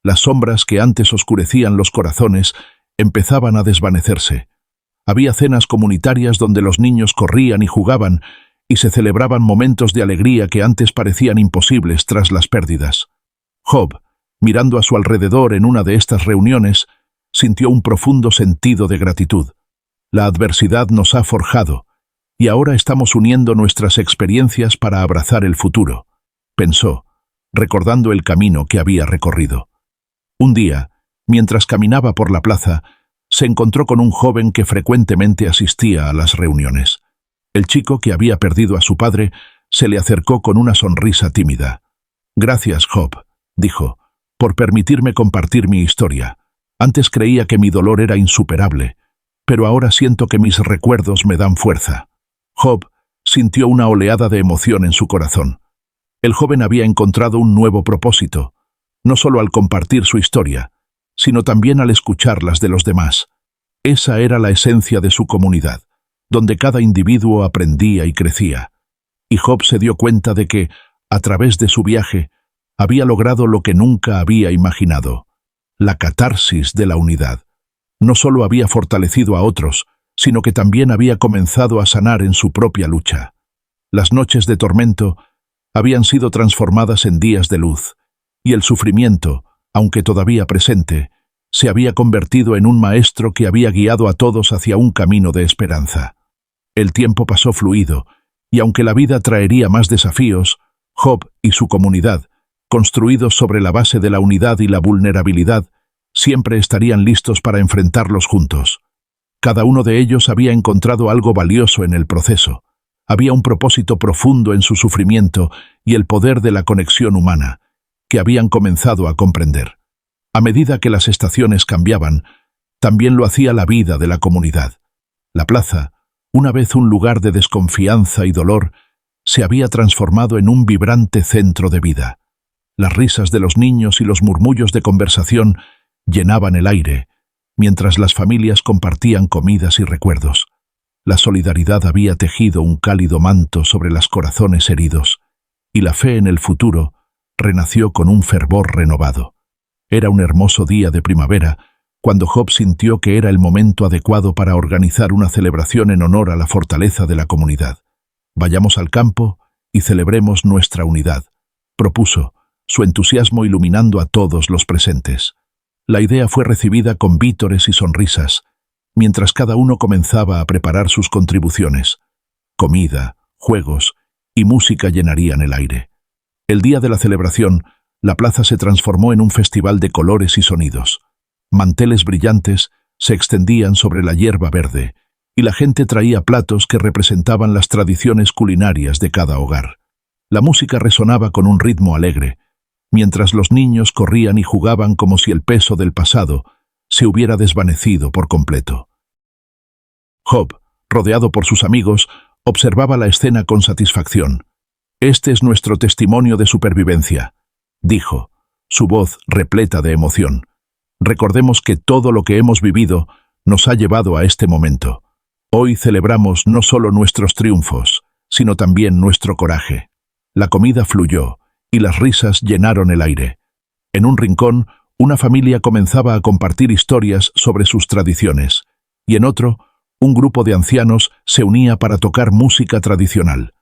Las sombras que antes oscurecían los corazones empezaban a desvanecerse. Había cenas comunitarias donde los niños corrían y jugaban y se celebraban momentos de alegría que antes parecían imposibles tras las pérdidas. Job, mirando a su alrededor en una de estas reuniones, sintió un profundo sentido de gratitud. La adversidad nos ha forjado, y ahora estamos uniendo nuestras experiencias para abrazar el futuro, pensó, recordando el camino que había recorrido. Un día, mientras caminaba por la plaza, se encontró con un joven que frecuentemente asistía a las reuniones. El chico, que había perdido a su padre, se le acercó con una sonrisa tímida. «Gracias, Job», dijo, «por permitirme compartir mi historia. Antes creía que mi dolor era insuperable, pero ahora siento que mis recuerdos me dan fuerza». Job sintió una oleada de emoción en su corazón. El joven había encontrado un nuevo propósito, no solo al compartir su historia, sino también al escuchar las de los demás. Esa era la esencia de su comunidad, donde cada individuo aprendía y crecía. Y Job se dio cuenta de que, a través de su viaje, había logrado lo que nunca había imaginado: la catarsis de la unidad. No solo había fortalecido a otros, sino que también había comenzado a sanar en su propia lucha. Las noches de tormento habían sido transformadas en días de luz, y el sufrimiento, aunque todavía presente, se había convertido en un maestro que había guiado a todos hacia un camino de esperanza. El tiempo pasó fluido, y aunque la vida traería más desafíos, Job y su comunidad, construidos sobre la base de la unidad y la vulnerabilidad, siempre estarían listos para enfrentarlos juntos. Cada uno de ellos había encontrado algo valioso en el proceso. Había un propósito profundo en su sufrimiento y el poder de la conexión humana, que habían comenzado a comprender. A medida que las estaciones cambiaban, también lo hacía la vida de la comunidad. La plaza, una vez un lugar de desconfianza y dolor, se había transformado en un vibrante centro de vida. Las risas de los niños y los murmullos de conversación llenaban el aire, mientras las familias compartían comidas y recuerdos. La solidaridad había tejido un cálido manto sobre los corazones heridos, y la fe en el futuro renació con un fervor renovado. Era un hermoso día de primavera, cuando Job sintió que era el momento adecuado para organizar una celebración en honor a la fortaleza de la comunidad. «Vayamos al campo y celebremos nuestra unidad», propuso, su entusiasmo iluminando a todos los presentes. La idea fue recibida con vítores y sonrisas, mientras cada uno comenzaba a preparar sus contribuciones. Comida, juegos y música llenarían el aire. El día de la celebración, la plaza se transformó en un festival de colores y sonidos. Manteles brillantes se extendían sobre la hierba verde, y la gente traía platos que representaban las tradiciones culinarias de cada hogar. La música resonaba con un ritmo alegre, mientras los niños corrían y jugaban como si el peso del pasado se hubiera desvanecido por completo. Job, rodeado por sus amigos, observaba la escena con satisfacción. «Este es nuestro testimonio de supervivencia», dijo, su voz repleta de emoción. «Recordemos que todo lo que hemos vivido nos ha llevado a este momento. Hoy celebramos no solo nuestros triunfos, sino también nuestro coraje». La comida fluyó, y las risas llenaron el aire. En un rincón, una familia comenzaba a compartir historias sobre sus tradiciones, y en otro, un grupo de ancianos se unía para tocar música tradicional.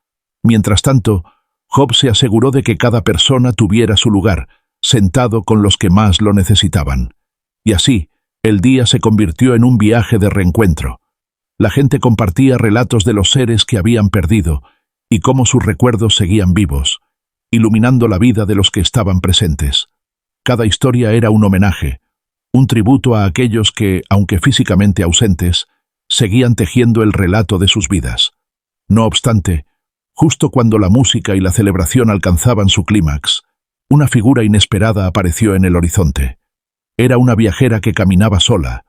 Mientras tanto, Job se aseguró de que cada persona tuviera su lugar, sentado con los que más lo necesitaban. Y así, el día se convirtió en un viaje de reencuentro. La gente compartía relatos de los seres que habían perdido y cómo sus recuerdos seguían vivos. iluminando la vida de los que estaban presentes. Cada historia era un homenaje, un tributo a aquellos que, aunque físicamente ausentes, seguían tejiendo el relato de sus vidas. No obstante, justo cuando la música y la celebración alcanzaban su clímax, una figura inesperada apareció en el horizonte. Era una viajera que caminaba sola,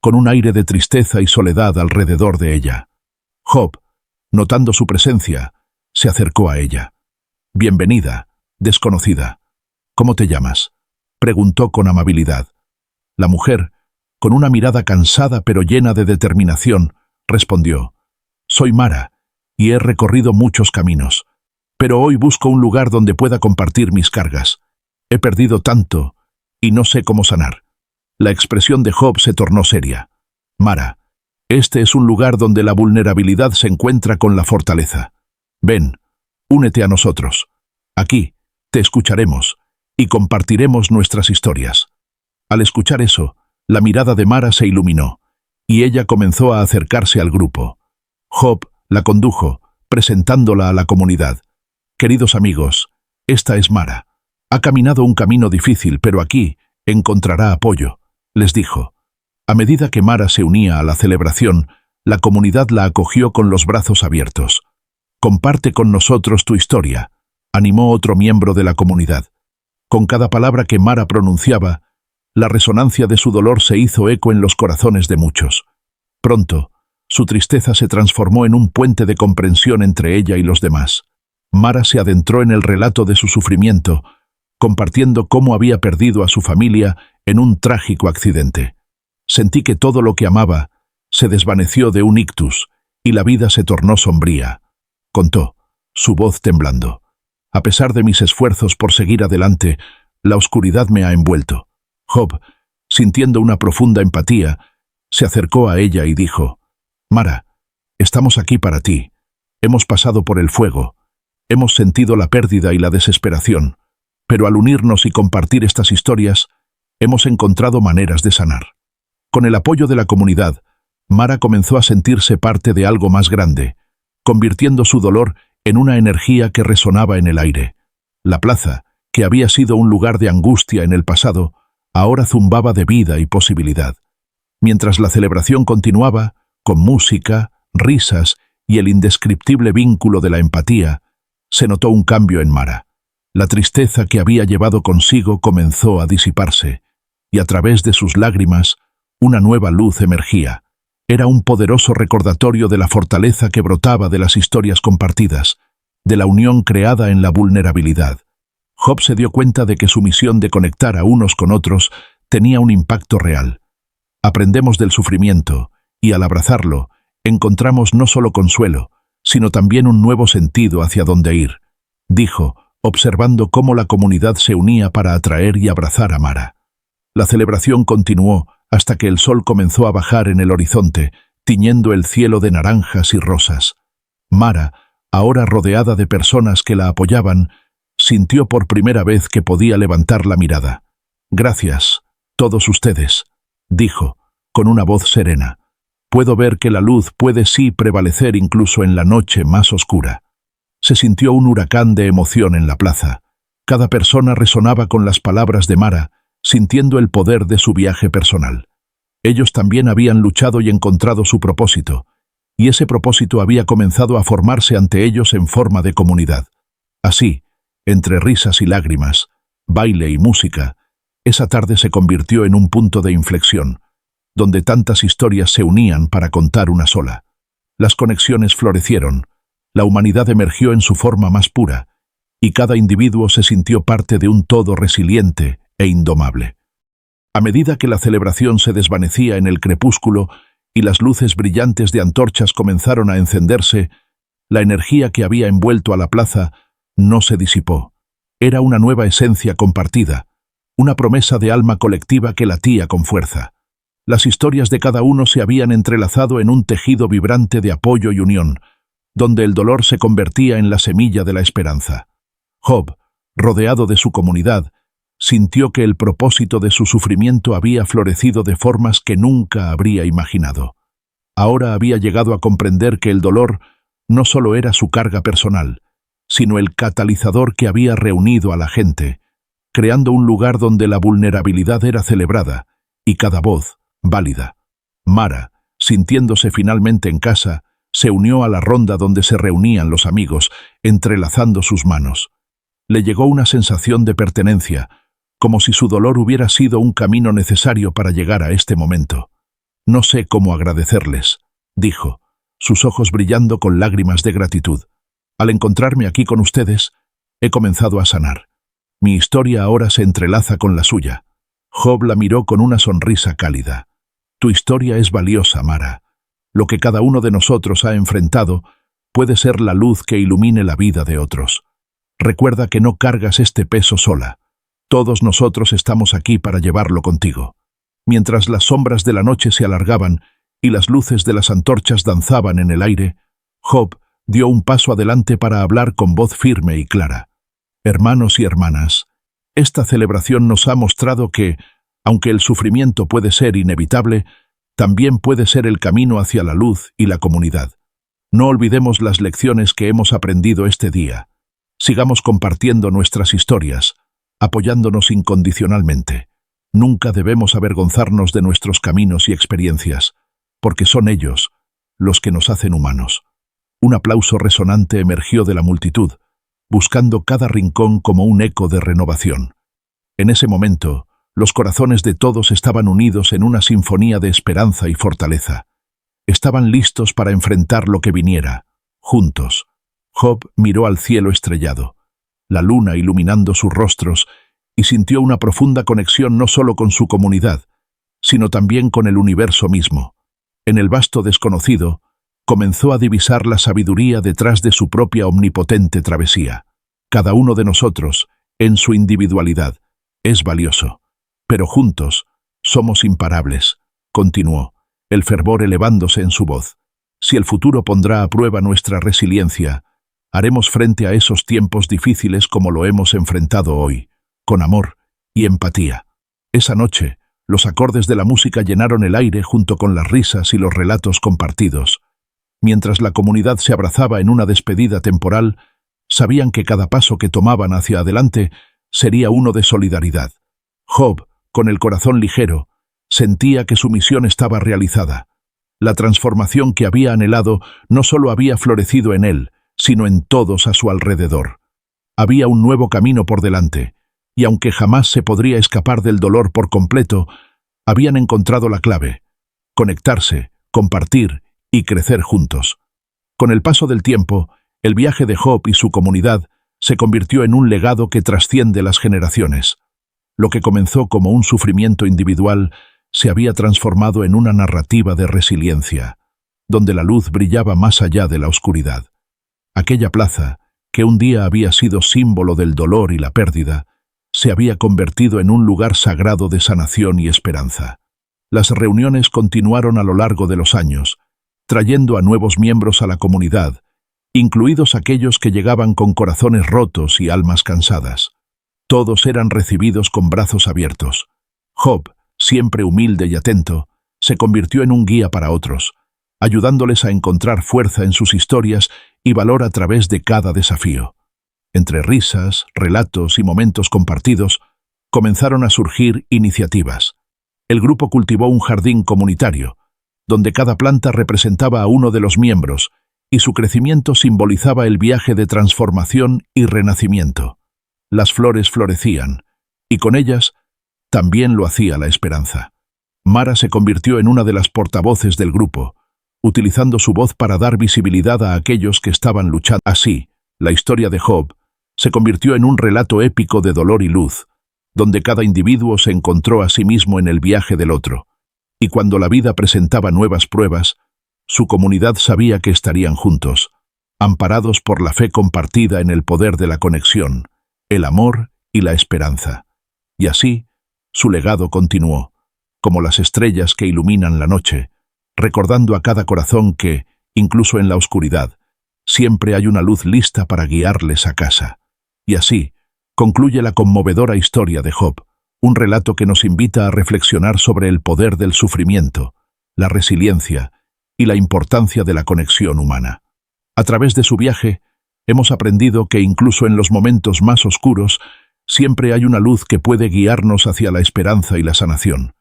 con un aire de tristeza y soledad alrededor de ella. Job, notando su presencia, se acercó a ella. «Bienvenida, desconocida. ¿Cómo te llamas?», preguntó con amabilidad. La mujer, con una mirada cansada pero llena de determinación, respondió: «Soy Mara, y he recorrido muchos caminos, pero hoy busco un lugar donde pueda compartir mis cargas. He perdido tanto, y no sé cómo sanar». La expresión de Job se tornó seria. «Mara, este es un lugar donde la vulnerabilidad se encuentra con la fortaleza. Ven, únete a nosotros. Aquí te escucharemos y compartiremos nuestras historias». Al escuchar eso, la mirada de Mara se iluminó, y ella comenzó a acercarse al grupo. Job la condujo, presentándola a la comunidad. «Queridos amigos, esta es Mara. Ha caminado un camino difícil, pero aquí encontrará apoyo», les dijo. A medida que Mara se unía a la celebración, la comunidad la acogió con los brazos abiertos. «Comparte con nosotros tu historia», animó otro miembro de la comunidad. Con cada palabra que Mara pronunciaba, la resonancia de su dolor se hizo eco en los corazones de muchos. Pronto, su tristeza se transformó en un puente de comprensión entre ella y los demás. Mara se adentró en el relato de su sufrimiento, compartiendo cómo había perdido a su familia en un trágico accidente. «Sentí que todo lo que amaba se desvaneció de un ictus y la vida se tornó sombría», contó, su voz temblando. «A pesar de mis esfuerzos por seguir adelante, la oscuridad me ha envuelto». Job, sintiendo una profunda empatía, se acercó a ella y dijo: «Mara, estamos aquí para ti. Hemos pasado por el fuego, hemos sentido la pérdida y la desesperación, pero al unirnos y compartir estas historias, hemos encontrado maneras de sanar». Con el apoyo de la comunidad, Mara comenzó a sentirse parte de algo más grande, convirtiendo su dolor en una energía que resonaba en el aire. La plaza, que había sido un lugar de angustia en el pasado, ahora zumbaba de vida y posibilidad. Mientras la celebración continuaba, con música, risas y el indescriptible vínculo de la empatía, se notó un cambio en Mara. La tristeza que había llevado consigo comenzó a disiparse, y a través de sus lágrimas, una nueva luz emergía. Era un poderoso recordatorio de la fortaleza que brotaba de las historias compartidas, de la unión creada en la vulnerabilidad. Job se dio cuenta de que su misión de conectar a unos con otros tenía un impacto real. Aprendemos del sufrimiento, y al abrazarlo, encontramos no solo consuelo, sino también un nuevo sentido hacia dónde ir, dijo, observando cómo la comunidad se unía para atraer y abrazar a Mara. La celebración continuó hasta que el sol comenzó a bajar en el horizonte, tiñendo el cielo de naranjas y rosas. Mara, ahora rodeada de personas que la apoyaban, sintió por primera vez que podía levantar la mirada. «Gracias, todos ustedes», dijo, con una voz serena. «Puedo ver que la luz puede sí prevalecer incluso en la noche más oscura». Se sintió un huracán de emoción en la plaza. Cada persona resonaba con las palabras de Mara, sintiendo el poder de su viaje personal. Ellos también habían luchado y encontrado su propósito, y ese propósito había comenzado a formarse ante ellos en forma de comunidad. Así, entre risas y lágrimas, baile y música, esa tarde se convirtió en un punto de inflexión, donde tantas historias se unían para contar una sola. Las conexiones florecieron, la humanidad emergió en su forma más pura, y cada individuo se sintió parte de un todo resiliente e indomable. A medida que la celebración se desvanecía en el crepúsculo y las luces brillantes de antorchas comenzaron a encenderse, la energía que había envuelto a la plaza no se disipó. Era una nueva esencia compartida, una promesa de alma colectiva que latía con fuerza. Las historias de cada uno se habían entrelazado en un tejido vibrante de apoyo y unión, donde el dolor se convertía en la semilla de la esperanza. Job, rodeado de su comunidad, sintió que el propósito de su sufrimiento había florecido de formas que nunca habría imaginado. Ahora había llegado a comprender que el dolor no solo era su carga personal, sino el catalizador que había reunido a la gente, creando un lugar donde la vulnerabilidad era celebrada y cada voz válida. Mara, sintiéndose finalmente en casa, se unió a la ronda donde se reunían los amigos, entrelazando sus manos. Le llegó una sensación de pertenencia, como si su dolor hubiera sido un camino necesario para llegar a este momento. «No sé cómo agradecerles», dijo, sus ojos brillando con lágrimas de gratitud. «Al encontrarme aquí con ustedes, he comenzado a sanar. Mi historia ahora se entrelaza con la suya». Job la miró con una sonrisa cálida. «Tu historia es valiosa, Mara. Lo que cada uno de nosotros ha enfrentado puede ser la luz que ilumine la vida de otros. Recuerda que no cargas este peso sola. Todos nosotros estamos aquí para llevarlo contigo». Mientras las sombras de la noche se alargaban y las luces de las antorchas danzaban en el aire, Job dio un paso adelante para hablar con voz firme y clara. «Hermanos y hermanas, esta celebración nos ha mostrado que, aunque el sufrimiento puede ser inevitable, también puede ser el camino hacia la luz y la comunidad. No olvidemos las lecciones que hemos aprendido este día. Sigamos compartiendo nuestras historias, apoyándonos incondicionalmente. Nunca debemos avergonzarnos de nuestros caminos y experiencias, porque son ellos los que nos hacen humanos». Un aplauso resonante emergió de la multitud, buscando cada rincón como un eco de renovación. En ese momento, los corazones de todos estaban unidos en una sinfonía de esperanza y fortaleza. Estaban listos para enfrentar lo que viniera, juntos. Job miró al cielo estrellado, la luna iluminando sus rostros, y sintió una profunda conexión no solo con su comunidad, sino también con el universo mismo. En el vasto desconocido, comenzó a divisar la sabiduría detrás de su propia omnipotente travesía. Cada uno de nosotros, en su individualidad, es valioso, pero juntos somos imparables, continuó, el fervor elevándose en su voz. Si el futuro pondrá a prueba nuestra resiliencia, haremos frente a esos tiempos difíciles como lo hemos enfrentado hoy, con amor y empatía. Esa noche, los acordes de la música llenaron el aire junto con las risas y los relatos compartidos. Mientras la comunidad se abrazaba en una despedida temporal, sabían que cada paso que tomaban hacia adelante sería uno de solidaridad. Job, con el corazón ligero, sentía que su misión estaba realizada. La transformación que había anhelado no solo había florecido en él, sino en todos a su alrededor. Había un nuevo camino por delante, y aunque jamás se podría escapar del dolor por completo, habían encontrado la clave: conectarse, compartir y crecer juntos. Con el paso del tiempo, el viaje de Job y su comunidad se convirtió en un legado que trasciende las generaciones. Lo que comenzó como un sufrimiento individual se había transformado en una narrativa de resiliencia, donde la luz brillaba más allá de la oscuridad. Aquella plaza, que un día había sido símbolo del dolor y la pérdida, se había convertido en un lugar sagrado de sanación y esperanza. Las reuniones continuaron a lo largo de los años, trayendo a nuevos miembros a la comunidad, incluidos aquellos que llegaban con corazones rotos y almas cansadas. Todos eran recibidos con brazos abiertos. Job, siempre humilde y atento, se convirtió en un guía para otros, ayudándoles a encontrar fuerza en sus historias y valor a través de cada desafío. Entre risas, relatos y momentos compartidos, comenzaron a surgir iniciativas. El grupo cultivó un jardín comunitario, donde cada planta representaba a uno de los miembros, y su crecimiento simbolizaba el viaje de transformación y renacimiento. Las flores florecían, y con ellas también lo hacía la esperanza. Mara se convirtió en una de las portavoces del grupo, utilizando su voz para dar visibilidad a aquellos que estaban luchando. Así, la historia de Job se convirtió en un relato épico de dolor y luz, donde cada individuo se encontró a sí mismo en el viaje del otro. Y cuando la vida presentaba nuevas pruebas, su comunidad sabía que estarían juntos, amparados por la fe compartida en el poder de la conexión, el amor y la esperanza. Y así, su legado continuó, como las estrellas que iluminan la noche, recordando a cada corazón que, incluso en la oscuridad, siempre hay una luz lista para guiarles a casa. Y así, concluye la conmovedora historia de Job, un relato que nos invita a reflexionar sobre el poder del sufrimiento, la resiliencia y la importancia de la conexión humana. A través de su viaje, Hemos aprendido que incluso en los momentos más oscuros, siempre hay una luz que puede guiarnos hacia la esperanza y la sanación.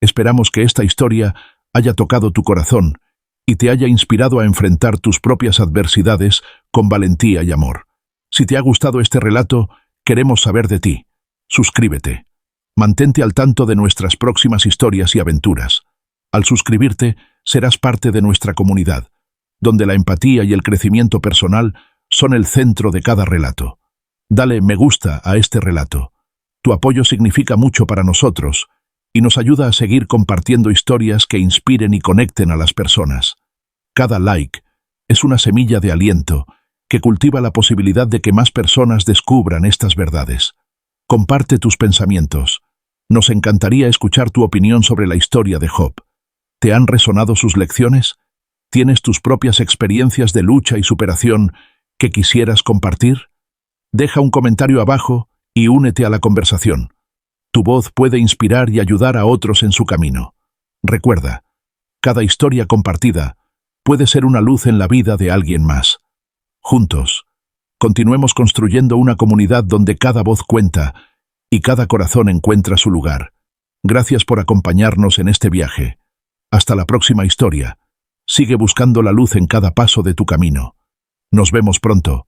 Esperamos que esta historia haya tocado tu corazón y te haya inspirado a enfrentar tus propias adversidades con valentía y amor. Si te ha gustado este relato, queremos saber de ti. Suscríbete. Mantente al tanto de nuestras próximas historias y aventuras. Al suscribirte, serás parte de nuestra comunidad, donde la empatía y el crecimiento personal son el centro de cada relato. Dale me gusta a este relato. Tu apoyo significa mucho para nosotros y nos ayuda a seguir compartiendo historias que inspiren y conecten a las personas. Cada like es una semilla de aliento que cultiva la posibilidad de que más personas descubran estas verdades. Comparte tus pensamientos. Nos encantaría escuchar tu opinión sobre la historia de Job. ¿Te han resonado sus lecciones? ¿Tienes tus propias experiencias de lucha y superación que quisieras compartir? Deja un comentario abajo y únete a la conversación. Tu voz puede inspirar y ayudar a otros en su camino. Recuerda, cada historia compartida puede ser una luz en la vida de alguien más. Juntos, continuemos construyendo una comunidad donde cada voz cuenta y cada corazón encuentra su lugar. Gracias por acompañarnos en este viaje. Hasta la próxima historia. Sigue buscando la luz en cada paso de tu camino. Nos vemos pronto.